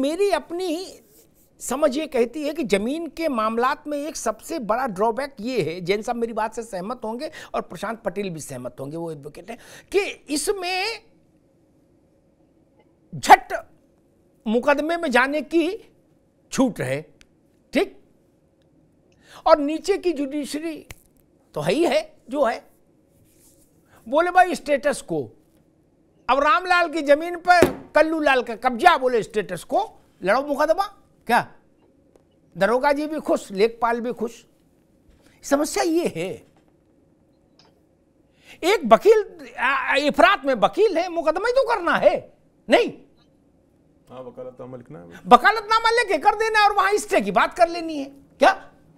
मेरी अपनी समझ ये कहती है कि जमीन के मामलात में एक सबसे बड़ा ड्रॉबैक ये है, जैन साहब मेरी बात से सहमत होंगे और प्रशांत पटेल भी सहमत होंगे, वो एडवोकेट हैं, कि इसमें झट मुकदमे में जाने की छूट है, ठीक, और नीचे की जुडिशरी तो है ही है जो है। बोले भाई स्टेटस को, अब रामलाल की जमीन पर कल्लू लाल का कब्जा, बोले स्टेटस को लड़ो मुकदमा, क्या दरोगा जी भी खुश, लेखपाल भी खुश। समस्या ये है, एक वकील इफरात में वकील है, मुकदमा ही तो करना है, नहीं वकालतनामा लिखना है, वकालतनामा लेके कर देना और वहां स्टे की बात कर लेनी है, क्या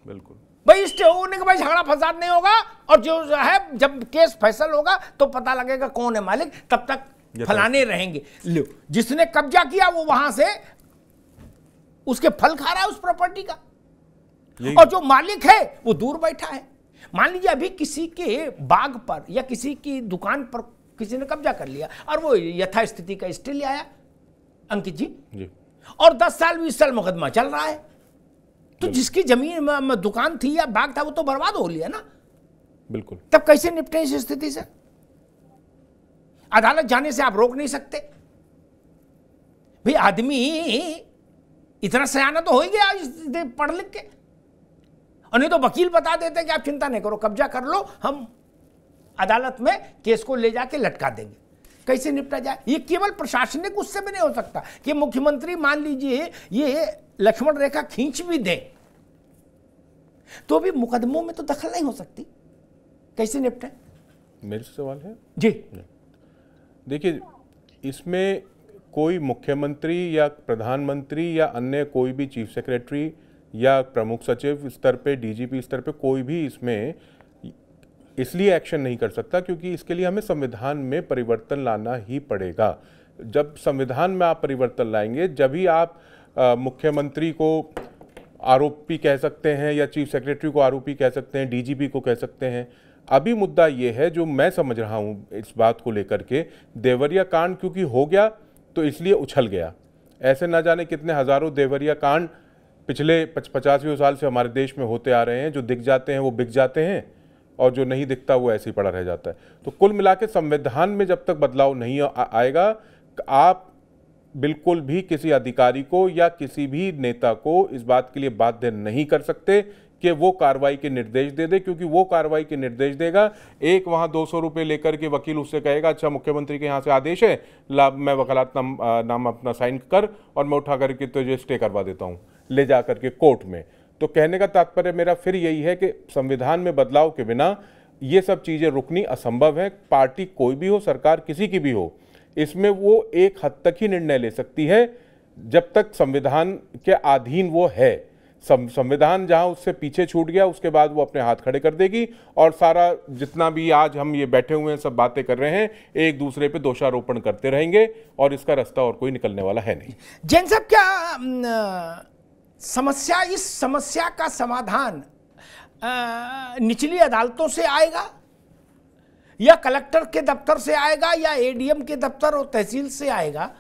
बिल्कुल भाई स्टे होने के भाई झगड़ा फसाद नहीं होगा, और जो है जब केस फैसल होगा तो पता लगेगा कौन है मालिक, तब तक फलाने रहेंगे। लो, जिसने कब्जा किया वो वहां से उसके फल खा रहा है उस प्रॉपर्टी का, और जो मालिक है वो दूर बैठा है। मान लीजिए अभी किसी के बाग पर या किसी की दुकान पर किसी ने कब्जा कर लिया और वो यथास्थिति का स्टे ले आया अंकित जी, और 10 साल 20 साल मुकदमा चल रहा है, तो जिसकी जमीन में दुकान थी या बाग था वो तो बर्बाद हो लिया ना, बिल्कुल। तब कैसे निपटे इस स्थिति से? अदालत जाने से आप रोक नहीं सकते भाई, आदमी इतना सयाना तो हो ही गया पढ़ लिख के, और नहीं तो वकील बता देते कि आप चिंता नहीं करो, कब्जा कर लो, हम अदालत में केस को ले जाके लटका देंगे। कैसे निपटा जाए? ये केवल प्रशासनिक उससे भी नहीं हो सकता कि मुख्यमंत्री मान लीजिए ये लक्ष्मण रेखा खींच भी दे तो भी मुकदमों में तो दखल नहीं हो सकती, कैसे निपटे? मेरे से सवाल है जी, देखिए, इसमें कोई मुख्यमंत्री या प्रधानमंत्री या अन्य कोई भी चीफ सेक्रेटरी या प्रमुख सचिव स्तर पे, डीजीपी स्तर पे कोई भी इसमें इसलिए एक्शन नहीं कर सकता क्योंकि इसके लिए हमें संविधान में परिवर्तन लाना ही पड़ेगा। जब संविधान में आप परिवर्तन लाएंगे जब ही आप मुख्यमंत्री को आरोपी कह सकते हैं या चीफ सेक्रेटरी को आरोपी कह सकते हैं, डीजीपी को कह सकते हैं। अभी मुद्दा ये है जो मैं समझ रहा हूँ इस बात को लेकर के, देवरिया कांड क्योंकि हो गया तो इसलिए उछल गया। ऐसे ना जाने कितने हजारों देवरिया कांड पिछले 50 साल से हमारे देश में होते आ रहे हैं, जो दिख जाते हैं वो बिक जाते हैं और जो नहीं दिखता वो ऐसे ही पड़ा रह जाता है। तो कुल मिला के संविधान में जब तक बदलाव नहीं आएगा, आप बिल्कुल भी किसी अधिकारी को या किसी भी नेता को इस बात के लिए बाध्य नहीं कर सकते कि वो कार्रवाई के निर्देश दे दे, क्योंकि वो कार्रवाई के निर्देश देगा, एक वहाँ 200 रुपये लेकर के वकील उससे कहेगा अच्छा मुख्यमंत्री के यहाँ से आदेश है, ला मैं वकालतनामा अपना साइन कर और मैं उठा करके तुझे स्टे करवा देता हूँ ले जा करके कोर्ट में। तो कहने का तात्पर्य मेरा फिर यही है कि संविधान में बदलाव के बिना ये सब चीज़ें रुकनी असंभव है। पार्टी कोई भी हो, सरकार किसी की भी हो, इसमें वो एक हद तक ही निर्णय ले सकती है जब तक संविधान के अधीन वो है। संविधान जहां उससे पीछे छूट गया उसके बाद वो अपने हाथ खड़े कर देगी और सारा जितना भी आज हम ये बैठे हुए हैं सब बातें कर रहे हैं एक दूसरे पे दोषारोपण करते रहेंगे और इसका रास्ता और कोई निकलने वाला है नहीं। जैन साहब, क्या समस्या, इस समस्या का समाधान निचली अदालतों से आएगा या कलेक्टर के दफ्तर से आएगा या एडीएम के दफ्तर और तहसील से आएगा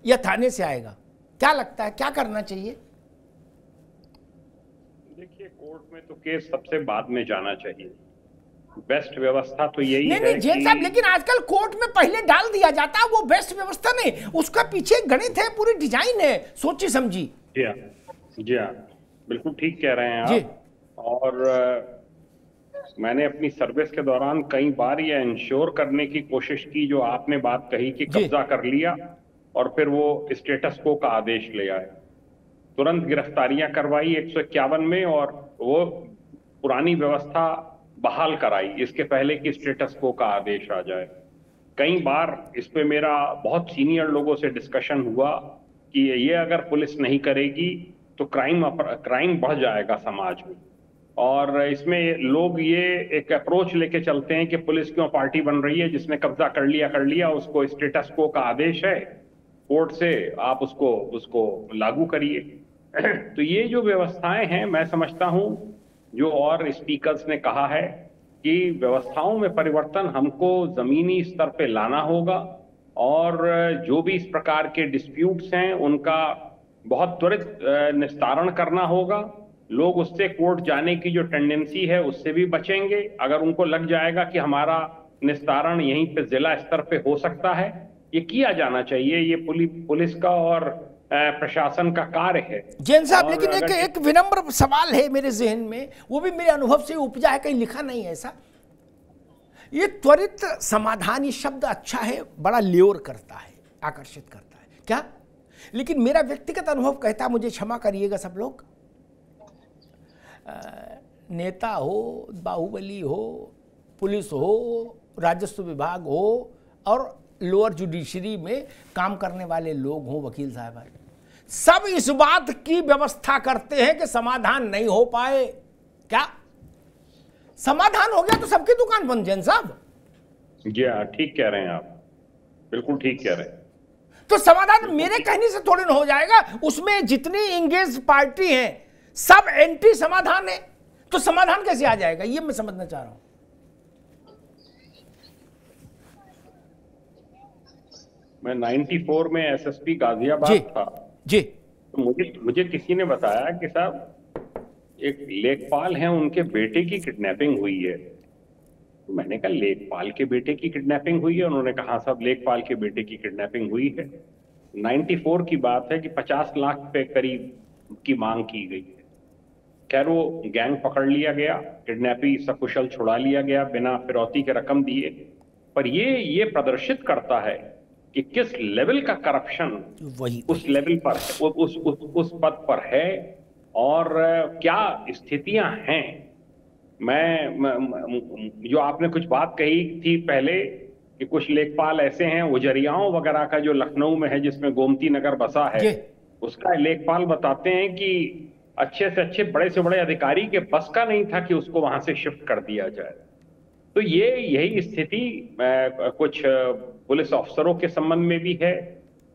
या थाने से आएगा? क्या लगता है क्या करना चाहिए? देखिए, कोर्ट में तो केस सबसे बाद में जाना चाहिए। बेस्ट व्यवस्था तो यही है। नहीं जैन साहब, लेकिन आजकल कोर्ट में पहले डाल दिया जाता है, वो बेस्ट व्यवस्था नहीं, उसका पीछे गणित है, पूरी डिजाइन है, सोची समझी। जी हाँ, बिल्कुल ठीक कह रहे हैं आप। और मैंने अपनी सर्विस के दौरान कई बार ये इंश्योर करने की कोशिश की जो आपने बात कही कि कब्जा कर लिया और फिर वो स्टेटस को का आदेश ले आए, तुरंत गिरफ्तारियां करवाई 151 में और वो पुरानी व्यवस्था बहाल कराई इसके पहले कि स्टेटस को का आदेश आ जाए। कई बार इस पे मेरा बहुत सीनियर लोगों से डिस्कशन हुआ कि ये अगर पुलिस नहीं करेगी तो क्राइम बढ़ जाएगा समाज में, और इसमें लोग ये एक अप्रोच लेके चलते हैं कि पुलिस क्यों पार्टी बन रही है, जिसने कब्जा कर लिया, उसको स्टेटस को का आदेश है कोर्ट से, आप उसको लागू करिए। तो ये जो व्यवस्थाएं हैं, मैं समझता हूं जो और स्पीकर्स ने कहा है कि व्यवस्थाओं में परिवर्तन हमको जमीनी स्तर पे लाना होगा और जो भी इस प्रकार के डिस्प्यूट्स हैं उनका बहुत त्वरित निस्तारण करना होगा। लोग उससे कोर्ट जाने की जो टेंडेंसी है उससे भी बचेंगे। अगर उनको लग जाएगा कि हमारा निस्तारण यहीं पे जिला स्तर पे हो सकता है, ये किया जाना चाहिए। ये पुलिस का और प्रशासन का कार्य है। जैन साहब, लेकिन एक विनम्र सवाल है मेरे जहन में, वो भी मेरे अनुभव से उपजा है, कहीं लिखा नहीं है ऐसा। ये त्वरित समाधान, ये शब्द अच्छा है, बड़ा ल्योर करता है, आकर्षित करता है क्या, लेकिन मेरा व्यक्तिगत अनुभव कहता है, मुझे क्षमा करिएगा सब लोग, नेता हो, बाहुबली हो, पुलिस हो, राजस्व विभाग हो और लोअर जुडिशरी में काम करने वाले लोग हों, वकील साहब, सब इस बात की व्यवस्था करते हैं कि समाधान नहीं हो पाए। क्या समाधान हो गया तो सबकी दुकान बंद? जैन साहब जी हाँ, ठीक कह रहे हैं आप, बिल्कुल ठीक कह रहे हैं। तो समाधान मेरे कहने से थोड़ी ना हो जाएगा, उसमें जितनी इंगेज पार्टी हैं सब एंटी समाधान है, तो समाधान कैसे आ जाएगा, ये मैं समझना चाह रहा हूं। मैं 94 में एसएसपी गाजियाबाद था जी। तो मुझे किसी ने बताया कि साहब एक लेखपाल हैं, उनके बेटे की किडनैपिंग हुई है। तो मैंने कहा लेखपाल के बेटे की किडनैपिंग हुई है? उन्होंने कहा हाँ साहब, लेखपाल के बेटे की किडनैपिंग हुई है। 94 की बात है कि 50 लाख रुपए करीब की मांग की गई है। खैर वो गैंग पकड़ लिया गया, किडनैपी सकुशल छुड़ा लिया गया बिना फिरौती के रकम दिए। पर ये प्रदर्शित करता है कि किस लेवल का करप्शन उस लेवल पर है, उस पद पर है और क्या स्थितियां हैं। मैं जो आपने कुछ बात कही थी पहले कि कुछ लेखपाल ऐसे हैं, उजरियाओं वगैरह का जो लखनऊ में है जिसमें गोमती नगर बसा है, उसका लेखपाल बताते हैं कि अच्छे से अच्छे बड़े से बड़े अधिकारी के बस का नहीं था कि उसको वहां से शिफ्ट कर दिया जाए। तो यही स्थिति कुछ पुलिस अफसरों के संबंध में भी है,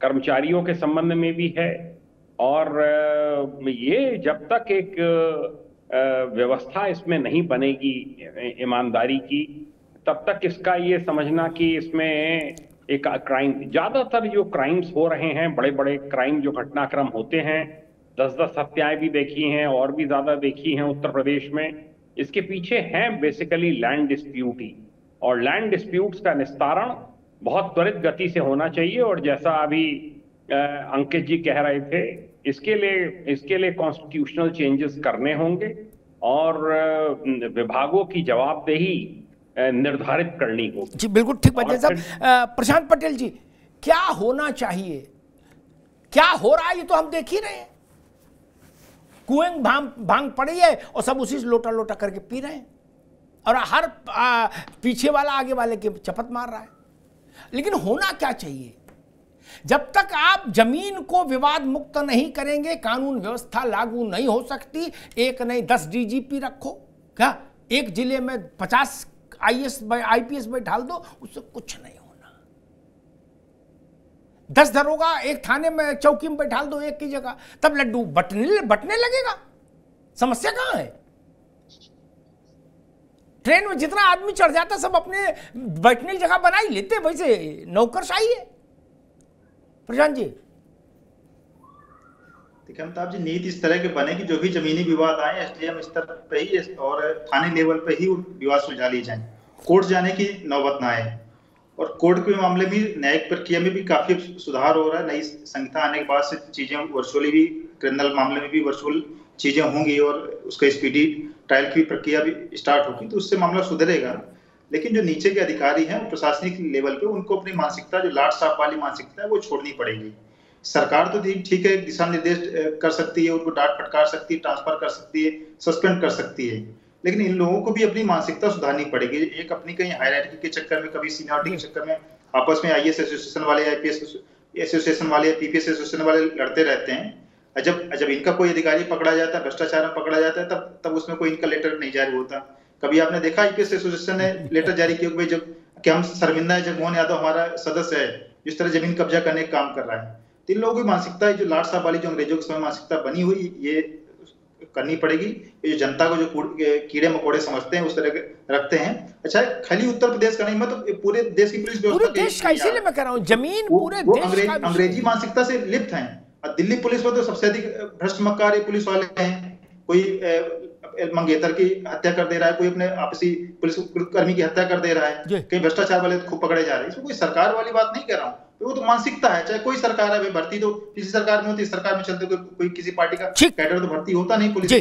कर्मचारियों के संबंध में भी है। और ये जब तक एक व्यवस्था इसमें नहीं बनेगी ईमानदारी की, तब तक इसका ये समझना कि इसमें एक क्राइम, ज्यादातर जो क्राइम्स हो रहे हैं, बड़े बड़े क्राइम जो घटनाक्रम होते हैं, 10-10 हत्याएं भी देखी हैं और भी ज्यादा देखी हैं उत्तर प्रदेश में, इसके पीछे हैं बेसिकली लैंड डिस्प्यूट ही। और लैंड डिस्प्यूट्स का निस्तारण बहुत त्वरित गति से होना चाहिए। और जैसा अभी अंकित जी कह रहे थे, इसके लिए कॉन्स्टिट्यूशनल चेंजेस करने होंगे और विभागों की जवाबदेही निर्धारित करनी होगी। जी बिल्कुल ठीक बात है साहब। प्रशांत पटेल जी, क्या होना चाहिए, क्या हो रहा है ये तो हम देख ही रहे हैं। कुएं भांग पड़ी है और सब उसी से लोटा लोटा करके पी रहे हैं और हर पीछे वाला आगे वाले की चपत मार रहा है। लेकिन होना क्या चाहिए? जब तक आप जमीन को विवाद मुक्त नहीं करेंगे, कानून व्यवस्था लागू नहीं हो सकती। एक नहीं 10 डीजीपी रखो, क्या एक जिले में 50 IPS बैठाल दो, उससे कुछ नहीं होना। 10 दरोगा एक थाने में चौकी में बैठाल दो एक की जगह, तब लड्डू बटने लगेगा। समस्या कहां है? ट्रेन में जितना आदमी चढ़ जाता सब अपने बैठने की जगह बना ही लेते, वैसे नौकरशाही है। प्रशांत जी, देखिए अमिताभ जी, नीति इस तरह के बने कि जो भी जमीनी विवाद आए SDM स्तर पे ही और थाने लेवल पे ही विवाद सुलझा लिए जाएं, कोर्ट जाने की नौबत ना आए। और कोर्ट के मामले में न्यायिक प्रक्रिया में भी काफी सुधार हो रहा है। नई संहिता आने के बाद से चीजें वर्चुअली भी, क्रिमिनल मामले में भी वर्चुअल चीजें होंगी और उसका स्पीडी ट्रायल की प्रक्रिया भी स्टार्ट होगी, तो उससे मामला सुधरेगा। लेकिन जो नीचे के अधिकारी हैं प्रशासनिक लेवल पे, उनको अपनी मानसिकता, जो लाट साफ वाली मानसिकता है, वो छोड़नी पड़ेगी। सरकार तो ठीक है, दिशा निर्देश कर सकती है, उनको डांट फटकार सकती है, ट्रांसफर कर सकती है, सस्पेंड कर सकती है, लेकिन इन लोगों को भी अपनी मानसिकता सुधारनी पड़ेगी। एक अपनी कहीं हायरार्की के चक्कर में, कभी सीनियरिटी के चक्कर में आपस में IAS एसोसिएशन वाले, IPS एसोसिएशन वाले, PPS एसोसिएशन वाले लड़ते रहते हैं। जब इनका कोई अधिकारी पकड़ा जाता है, भ्रष्टाचार में पकड़ा जाता है, तब उसमें कोई इनका लेटर नहीं जारी होता। कभी आपने देखा IPS एसोसिएशन ने लेटर जारी किया भाई जब कि हम शर्मिंदा है, जगमोहन यादव हमारा सदस्य है, जिस तरह जमीन कब्जा करने का काम कर रहा है। तो इन लोगों की मानसिकता है, जो लाट साहब वाली, जो अंग्रेजों के समय मानसिकता बनी हुई, ये करनी पड़ेगी। ये जो जनता को जो कीड़े मकोड़े समझते हैं, उस तरह रखते हैं। अच्छा, खाली उत्तर प्रदेश का नहीं, मतलब पूरे देश की पुलिस व्यवस्था, पूरे देश का, इसीलिए मैं कह रहा हूं जमीन पूरे देश का, अंग्रेजी मानसिकता से लिप्त हैं। और दिल्ली पुलिस में तो सबसे अधिक भ्रष्ट मक्कारी पुलिस वाले हैं। कोई मंगेतर की हत्या कर दे रहा है, कोई अपने आपसी पुलिस कर्मी की हत्या कर दे रहा है, कई भ्रष्टाचार वाले खूब पकड़े जा रहे हैं। इसमें कोई सरकार वाली बात नहीं कर रहा हूँ, तो वो तो मानसिकता है। चाहे कोई सरकार है, भर्ती तो किसी सरकार में होती है, सरकार में चलते कोई किसी पार्टी का कैडर तो भर्ती होता नहीं पुलिस में,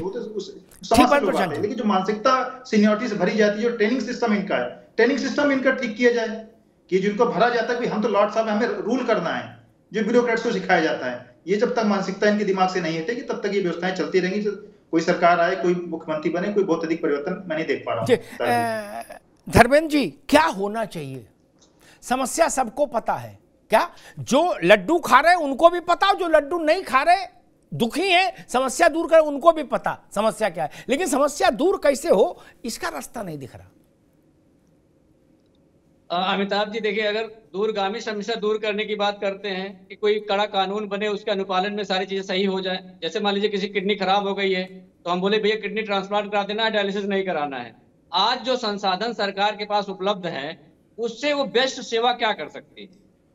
समाज से लोग आते हैं। लेकिन जो मानसिकता सीनियरिटी से भरी जाती है, जो ट्रेनिंग सिस्टम इनका है, ट्रेनिंग सिस्टम इनका ठीक किया जाए कि जिनको भरा जाता है कि हम तो लॉर्ड साहब हमें रूल करना है, जो ब्यूरोक्रेट्स को सिखाया जाता है, ये जब तक मानसिकता इनके दिमाग से नहीं हटेगी तब तक ये व्यवस्थाएं चलती रहेंगी। कोई सरकार आए, कोई मुख्यमंत्री बने, कोई बहुत अधिक परिवर्तन मैं नहीं देख पा रहा हूं। धर्मेंद्र जी, क्या होना चाहिए? समस्या सबको पता है क्या? जो लड्डू खा रहे उनको भी पता, जो लड्डू नहीं खा रहे दुखी है, समस्या दूर करे उनको भी पता समस्या क्या है, लेकिन समस्या दूर कैसे हो इसका रास्ता नहीं दिख रहा। अमिताभ जी देखिए, अगर दूरगामी समस्या दूर करने की बात करते हैं कि कोई कड़ा कानून बने, उसके अनुपालन में सारी चीजें सही हो जाए। जैसे मान लीजिए किसी किडनी खराब हो गई है तो हम बोले भैया किडनी ट्रांसप्लांट करा देना है, डायलिसिस नहीं कराना है। आज जो संसाधन सरकार के पास उपलब्ध है उससे वो बेस्ट सेवा क्या कर सकती है?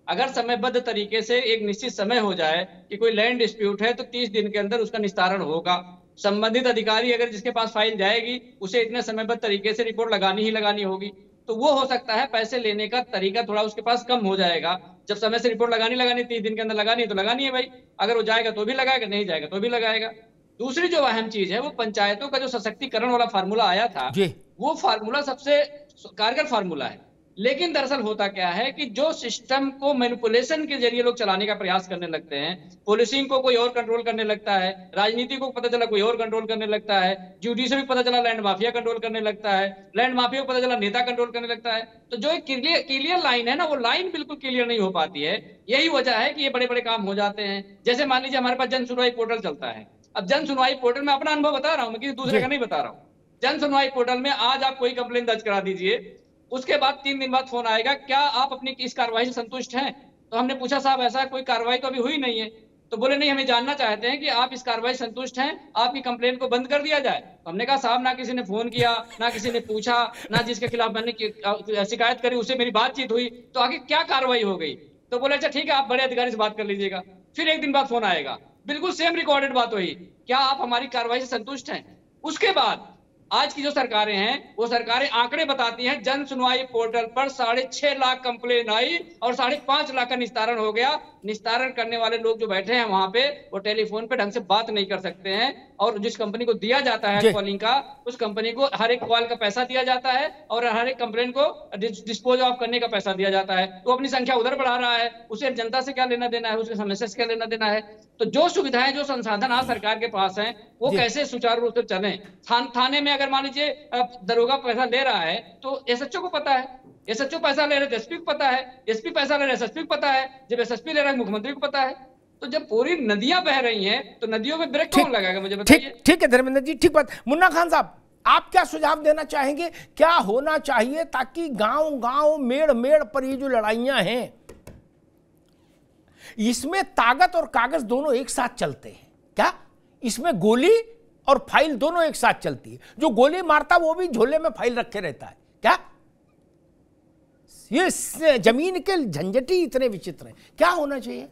अगर समयबद्ध तरीके से एक निश्चित समय हो जाए कि कोई लैंड डिस्प्यूट है तो 30 दिन के अंदर उसका निस्तारण होगा। संबंधित अधिकारी अगर जिसके पास फाइल जाएगी उसे इतने समयबद्ध तरीके से रिपोर्ट लगानी ही लगानी होगी, तो वो हो सकता है पैसे लेने का तरीका थोड़ा उसके पास कम हो जाएगा। जब समय से रिपोर्ट लगानी 30 दिन के अंदर लगानी है तो लगानी है भाई, अगर वो जाएगा तो भी लगाएगा, नहीं जाएगा तो भी लगाएगा। दूसरी जो अहम चीज है वो पंचायतों का जो सशक्तिकरण वाला फार्मूला आया था, वो फार्मूला सबसे कारगर फार्मूला है। लेकिन दरअसल होता क्या है कि जो सिस्टम को मैनिपुलेशन के जरिए लोग चलाने का प्रयास करने लगते हैं, पुलिसिंग को कोई और कंट्रोल करने लगता है, राजनीति को पता चला कोई और कंट्रोल करने लगता है, जुडिशरी को पता चला लैंड माफिया कंट्रोल करने लगता है, लैंड माफिया को पता चला नेता कंट्रोल करने लगता है। तो जो एक क्लियर लाइन है ना, वो लाइन बिल्कुल क्लियर नहीं हो पाती है। यही वजह है कि ये बड़े बड़े काम हो जाते हैं। जैसे मान लीजिए हमारे पास जन सुनवाई पोर्टल चलता है। अब जन सुनवाई पोर्टल में अपना अनुभव बता रहा हूँ, मैं किसी दूसरे का नहीं बता रहा हूँ। जन सुनवाई पोर्टल में आज आप कोई कंप्लेन दर्ज करा दीजिए, उसके बाद 3 दिन बाद फोन आएगा, क्या आप अपनी इस कार्रवाई से संतुष्ट हैं? तो हमने पूछा साहब ऐसा कोई कार्रवाई तो अभी हुई नहीं है। तो बोले नहीं, हमें जानना चाहते हैं कि आप इस कार्रवाई से संतुष्ट हैं, आपकी कंप्लेन को बंद कर दिया जाए। तो हमने कहा साहब ना किसी ने फोन किया, ना किसी ने पूछा, ना जिसके खिलाफ मैंने शिकायत करी उससे मेरी बातचीत हुई, तो आगे क्या कार्रवाई हो गई? तो बोले अच्छा ठीक है, आप बड़े अधिकारी से बात कर लीजिएगा। फिर 1 दिन बाद फोन आएगा, बिल्कुल सेम रिकॉर्डेड बात हुई, क्या आप हमारी कार्रवाई से संतुष्ट हैं? उसके बाद आज की जो सरकारें हैं वो सरकारें आंकड़े बताती हैं, जन सुनवाई पोर्टल पर 6.5 लाख कंप्लेन आई और 5.5 लाख का निस्तारण हो गया। निस्तारण करने वाले लोग जो बैठे हैं वहां पे, वो टेलीफोन पे ढंग से बात नहीं कर सकते हैं, और जिस कंपनी को दिया जाता है कॉलिंग का, उस कंपनी को हर एक कॉल का पैसा दिया जाता है और हर एक कंप्लेन को डिस्पोज ऑफ करने का पैसा दिया जाता है। तो अपनी संख्या उधर बढ़ा रहा है, उसे जनता से क्या लेना देना है, उसके समस्या से क्या लेना देना है? तो जो सुविधाएं, जो संसाधन आज सरकार के पास हैं, वो कैसे सुचारू रूप से चले? थाने में अगर मान लीजिए दरोगा पैसा ले रहा है तो एसएचओ को पता है, एसएचओ पैसा ले रहे एसपी को पता है, एसपी पैसा ले रहे एसएसपी को पता है, जब एसएसपी ले रहा है मुख्यमंत्री को पता है। तो जब पूरी नदियां बह रही हैं तो नदियों में ब्रेक कौन लगाएगा, मुझे बताइए। ठीक है धर्मेंद्र जी, ठीक बात। मुन्ना खान साहब, आप क्या सुझाव देना चाहेंगे? क्या होना चाहिए ताकि गांव गांव मेड़ मेड़ पर ये जो लड़ाइयां हैं, इसमें ताकत और कागज दोनों एक साथ चलते हैं क्या? इसमें गोली और फाइल दोनों एक साथ चलती है, जो गोली मारता वो भी झोले में फाइल रखे रहता है क्या? ये जमीन के झंझट ही इतने विचित्र हैं, क्या होना चाहिए?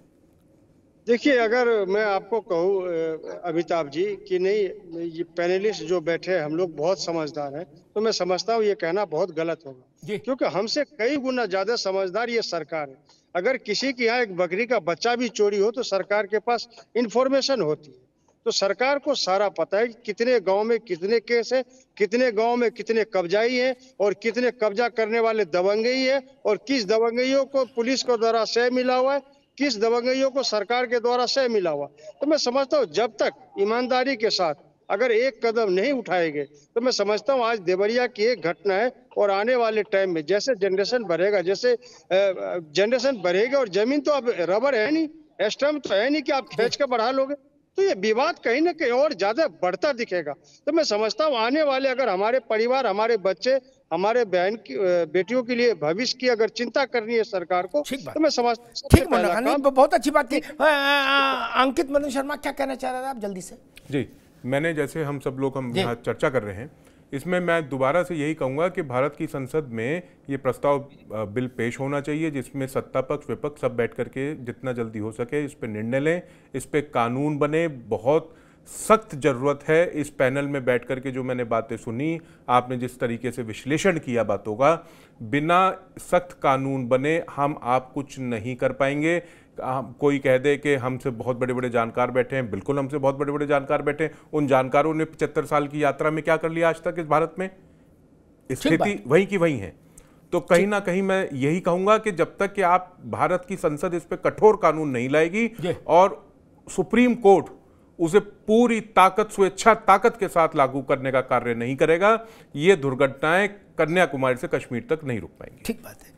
देखिए, अगर मैं आपको कहूँ अमिताभ जी कि नहीं, ये पैनलिस्ट जो बैठे हैं हम लोग बहुत समझदार हैं, तो मैं समझता हूँ ये कहना बहुत गलत होगा, क्योंकि हमसे कई गुना ज्यादा समझदार ये सरकार है। अगर किसी के यहाँ एक बकरी का बच्चा भी चोरी हो तो सरकार के पास इंफॉर्मेशन होती है, तो सरकार को सारा पता है कि कितने गांव में कितने केस है, कितने गांव में कितने कब्जाई हैं और कितने कब्जा करने वाले दबंगई है, और किस दबंगइयों को पुलिस के द्वारा शय मिला हुआ है, किस दबंगइयों को सरकार के द्वारा शय मिला हुआ। तो मैं समझता हूँ जब तक ईमानदारी के साथ अगर एक कदम नहीं उठाएंगे तो मैं समझता हूँ आज देवरिया की एक घटना है, और आने वाले टाइम में जैसे जनरेशन बढ़ेगा, जैसे जनरेशन बढ़ेगा, और जमीन तो अब रबर है नहीं, स्टम्प तो है नहीं कि आप खींच के बढ़ा लोगे, तो ये विवाद कहीं ना कहीं और ज्यादा बढ़ता दिखेगा। तो मैं समझता हूँ आने वाले अगर हमारे परिवार, हमारे बच्चे, हमारे बहन की बेटियों के लिए भविष्य की अगर चिंता करनी है सरकार को, तो मैं समझता हूँ बहुत अच्छी बात की। अंकित मदन शर्मा क्या कहना चाह रहे थे आप, जल्दी से? जी, मैंने जैसे हम सब लोग यहाँ चर्चा कर रहे हैं, इसमें मैं दोबारा से यही कहूँगा कि भारत की संसद में ये प्रस्ताव बिल पेश होना चाहिए, जिसमें सत्ता पक्ष विपक्ष सब बैठ करके जितना जल्दी हो सके इस पे निर्णय लें, इस पे कानून बने। बहुत सख्त ज़रूरत है इस पैनल में बैठ करके, जो मैंने बातें सुनी, आपने जिस तरीके से विश्लेषण किया बातों का, बिना सख्त कानून बने हम आप कुछ नहीं कर पाएंगे। कोई कह दे कि हमसे बहुत बड़े बड़े जानकार बैठे हैं, बिल्कुल हमसे बहुत बड़े बड़े जानकार बैठे हैं। उन जानकारों ने 75 साल की यात्रा में क्या कर लिया आज तक इस भारत में? स्थिति वहीं की वहीं है। तो कहीं ना कहीं मैं यही कहूंगा कि जब तक कि आप भारत की संसद इस पे कठोर कानून नहीं लाएगी और सुप्रीम कोर्ट उसे पूरी ताकत, स्वेच्छा ताकत के साथ लागू करने का कार्य नहीं करेगा, ये दुर्घटनाएं कन्याकुमारी से कश्मीर तक नहीं रुक पाएंगी। ठीक बात है।